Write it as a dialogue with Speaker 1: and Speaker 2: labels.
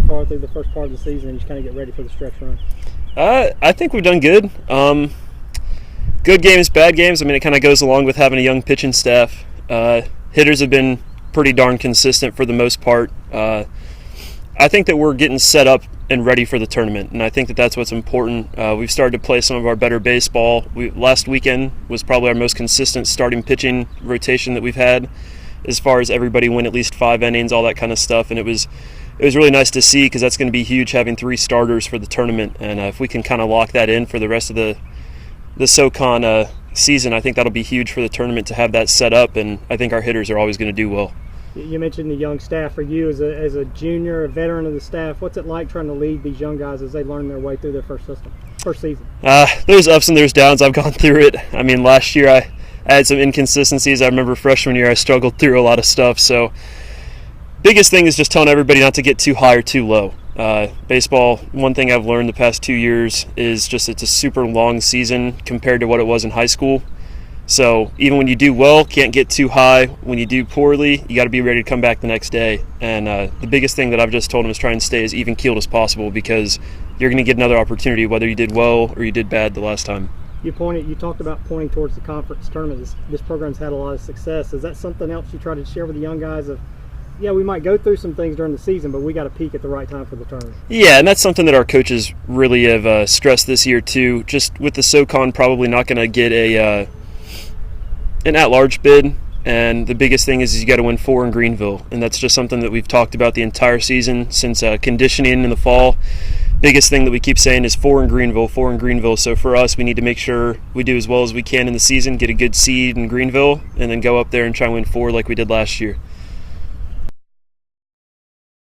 Speaker 1: far through the first part of the season and just kind of get ready for the stretch run?
Speaker 2: I think we've done good. Good games, bad games. I mean, it kind of goes along with having a young pitching staff. Hitters have been pretty darn consistent for the most part. I think that we're getting set up and ready for the tournament, and I think that that's what's important. We've started to play some of our better baseball. Last weekend was probably our most consistent starting pitching rotation that we've had, as far as everybody went at least 5 innings, all that kind of stuff, and it was really nice to see, because that's going to be huge, having 3 starters for the tournament. And if we can kind of lock that in for the rest of the SoCon season, I think that'll be huge for the tournament to have that set up, and I think our hitters are always going to do well.
Speaker 1: You mentioned the young staff. For you as a junior, a veteran of the staff, what's it like trying to lead these young guys as they learn their way through their first season?
Speaker 2: There's ups and there's downs. I've gone through it. I mean, last year I had some inconsistencies. I remember freshman year I struggled through a lot of stuff. So biggest thing is just telling everybody not to get too high or too low. Baseball, one thing I've learned the past 2 years is just it's a super long season compared to what it was in high school. So even when you do well, can't get too high. When you do poorly, you got to be ready to come back the next day. And the biggest thing that I've just told them is try and stay as even-keeled as possible, because you're going to get another opportunity whether you did well or you did bad the last time.
Speaker 1: You talked about pointing towards the conference tournament. This program's had a lot of success. Is that something else you try to share with the young guys of, yeah, we might go through some things during the season, but we got to peak at the right time for the tournament? Yeah,
Speaker 2: and that's something that our coaches really have stressed this year too. Just with the SoCon probably not going to get an at-large bid, and the biggest thing is you got to win 4 in Greenville, and that's just something that we've talked about the entire season since conditioning in the fall. Biggest thing that we keep saying is 4 in Greenville, 4 in Greenville. So for us, we need to make sure we do as well as we can in the season, get a good seed in Greenville, and then go up there and try and win 4 like we did last year.